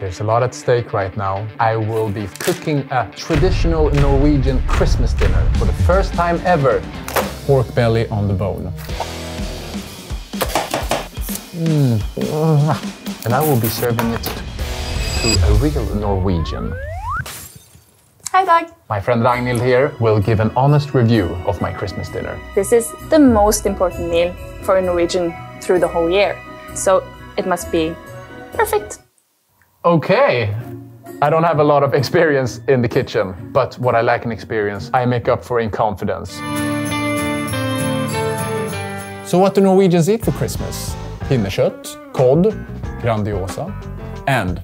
There's a lot at stake right now. I will be cooking a traditional Norwegian Christmas dinner for the first time ever. Pork belly on the bone. And I will be serving it to a real Norwegian. Hi, Dag. My friend Ragnhild here will give an honest review of my Christmas dinner. This is the most important meal for a Norwegian through the whole year. So it must be perfect. Okay. I don't have a lot of experience in the kitchen, but what I lack in experience, I make up for in confidence. So what do Norwegians eat for Christmas? Pinnekjøtt, cod, grandiosa, and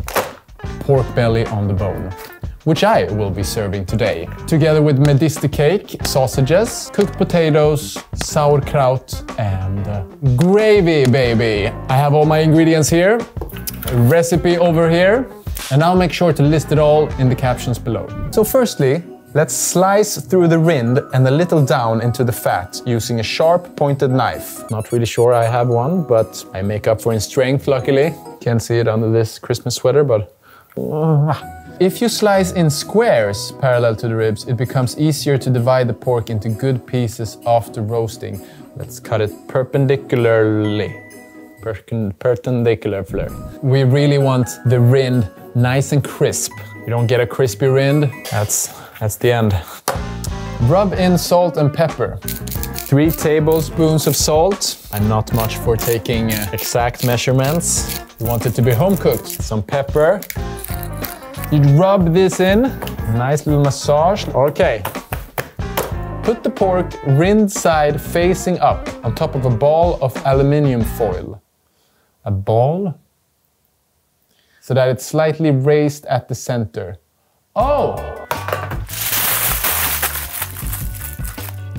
pork belly on the bone, which I will be serving today, together with medister cake, sausages, cooked potatoes, sauerkraut, and gravy, baby. I have all my ingredients here, a recipe over here, and I'll make sure to list it all in the captions below. So firstly, let's slice through the rind and a little down into the fat using a sharp pointed knife. Not really sure I have one, but I make up for in strength, luckily. Can't see it under this Christmas sweater, but... If you slice in squares parallel to the ribs, it becomes easier to divide the pork into good pieces after roasting. Let's cut it perpendicularly. Perpendicularly. We really want the rind nice and crisp. You don't get a crispy rind, that's the end. Rub in salt and pepper. 3 tablespoons of salt. I'm not much for taking exact measurements. You want it to be home cooked. Some pepper. You'd rub this in. Nice little massage. Okay. Put the pork rind side facing up on top of a ball of aluminium foil. A ball? So that it's slightly raised at the center. Oh!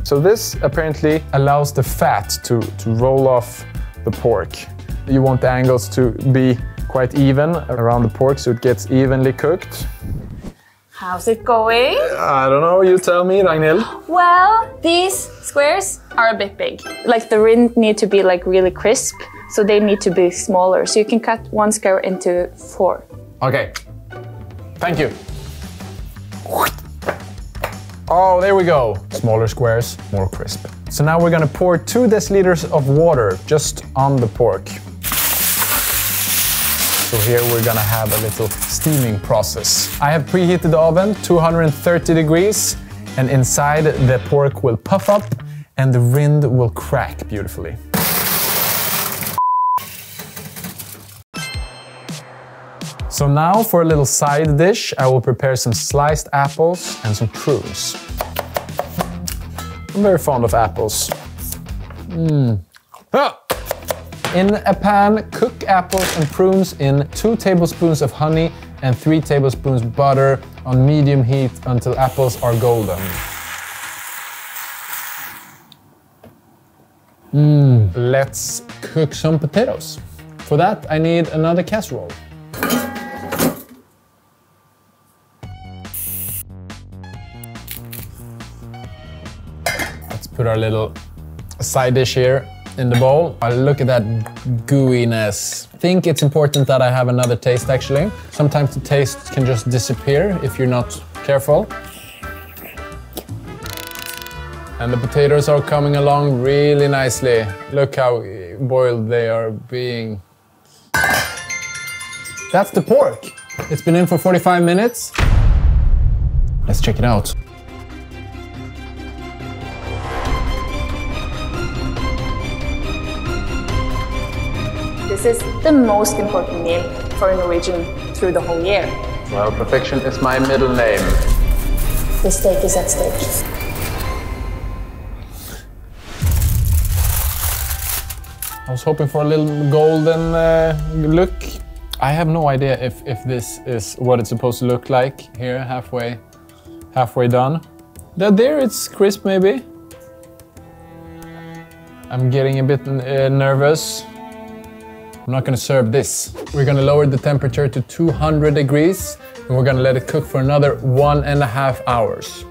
So this apparently allows the fat to roll off the pork. You want the angles to be quite even around the pork so it gets evenly cooked. How's it going? I don't know, you tell me, Ragnhild. Well, these squares are a bit big. Like the rind need to be like really crisp, so they need to be smaller. So you can cut one square into 4. Okay, thank you. Oh, there we go. Smaller squares, more crisp. So now we're gonna pour 2 deciliters of water just on the pork. So here we're gonna have a little steaming process. I have preheated the oven, 230 degrees, and inside the pork will puff up and the rind will crack beautifully. So now for a little side dish, I will prepare some sliced apples and some prunes. I'm very fond of apples. In a pan, cook apples and prunes in 2 tablespoons of honey and 3 tablespoons butter on medium heat until apples are golden. Let's cook some potatoes. For that, I need another casserole. Let's put our little side dish here in the bowl. Look at that gooiness. I think it's important that I have another taste actually. Sometimes the taste can just disappear if you're not careful. And the potatoes are coming along really nicely. Look how boiled they are being. That's the pork. It's been in for 45 minutes. Let's check it out. This is the most important meal for a Norwegian through the whole year. Well, perfection is my middle name. The steak is at stake. I was hoping for a little golden look. I have no idea if this is what it's supposed to look like. Here, halfway done. There it's crisp maybe. I'm getting a bit nervous. I'm not gonna serve this. We're gonna lower the temperature to 200 degrees and we're gonna let it cook for another 1.5 hours.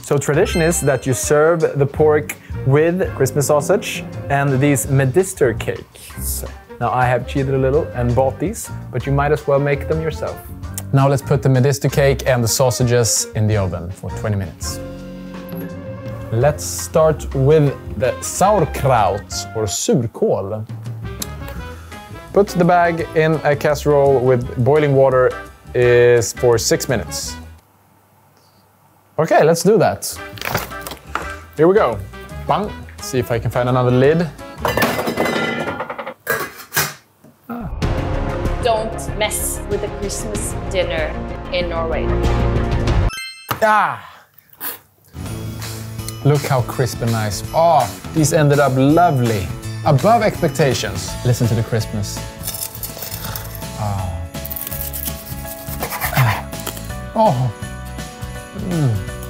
So tradition is that you serve the pork with Christmas sausage and these medister cakes. Now I have cheated a little and bought these, but you might as well make them yourself. Now let's put the medister cake and the sausages in the oven for 20 minutes. Let's start with the sauerkraut or surkål. Put the bag in a casserole with boiling water is for 6 minutes. Okay, let's do that. Here we go. Bang. See if I can find another lid. Don't mess with the Christmas dinner in Norway. Ah! Look how crisp and nice. Oh, these ended up lovely. Above expectations. Listen to the crispness. Oh.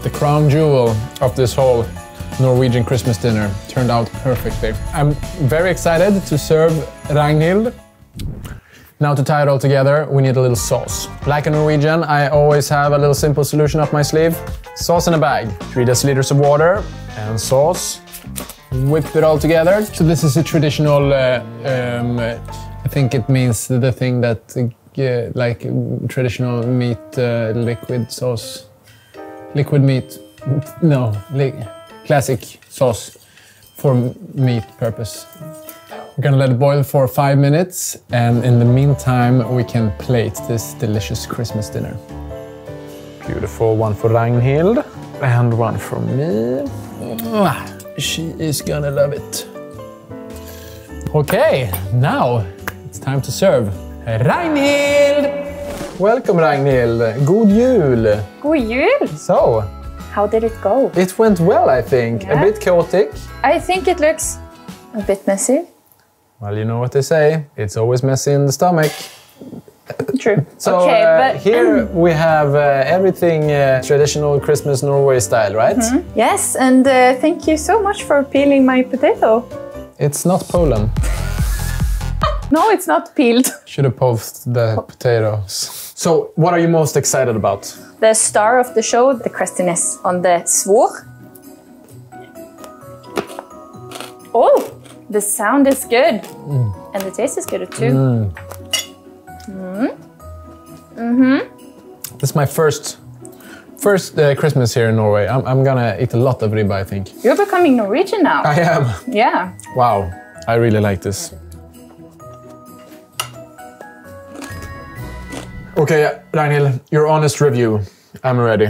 The crown jewel of this whole Norwegian Christmas dinner turned out perfectly. I'm very excited to serve Ragnhild. Now to tie it all together, we need a little sauce. Like a Norwegian, I always have a little simple solution up my sleeve. Sauce in a bag. 3 deciliters of water and sauce. Whip it all together. So this is a traditional, I think it means the thing that, like traditional meat, liquid sauce. Liquid meat, no, classic sauce for meat purpose. We're gonna let it boil for 5 minutes, and in the meantime we can plate this delicious Christmas dinner. Beautiful, one for Ragnhild and one for me. She is gonna love it. Okay, now it's time to serve. Ragnhild! Welcome Ragnhild, god jul! God jul! So, how did it go? It went well, I think. Yeah. A bit chaotic. I think it looks a bit messy. Well, you know what they say, it's always messy in the stomach. True. So okay, but here we have everything traditional Christmas Norway style, right? Mm-hmm. Yes, and thank you so much for peeling my potato. It's not Poland. No, it's not peeled. Should have posted the potatoes. So, what are you most excited about? The star of the show, the crustiness on the svor. Oh, the sound is good. And the taste is good too. This is my first Christmas here in Norway. I'm gonna eat a lot of ribbe, I think. You're becoming Norwegian now. I am. Yeah. Wow, I really like this. Okay, Ragnhild, your honest review. I'm ready.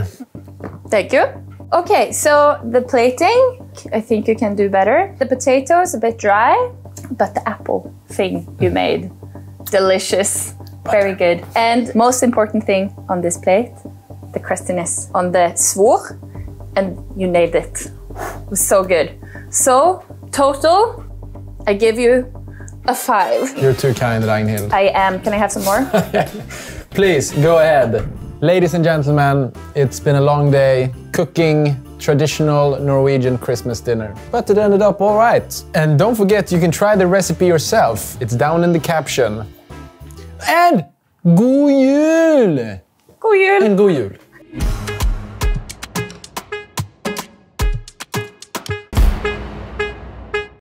Thank you. Okay, so the plating, I think you can do better. The potatoes a bit dry, but the apple thing you made, delicious, very good. And most important thing on this plate, the crustiness on the svor, and you nailed it. It was so good. So, total, I give you a 5. You're too kind, Ragnhild. I am. Can I have some more? Please, go ahead. Ladies and gentlemen, it's been a long day cooking traditional Norwegian Christmas dinner. But it ended up all right. And don't forget, you can try the recipe yourself. It's down in the caption. And god jul! God jul! And god jul!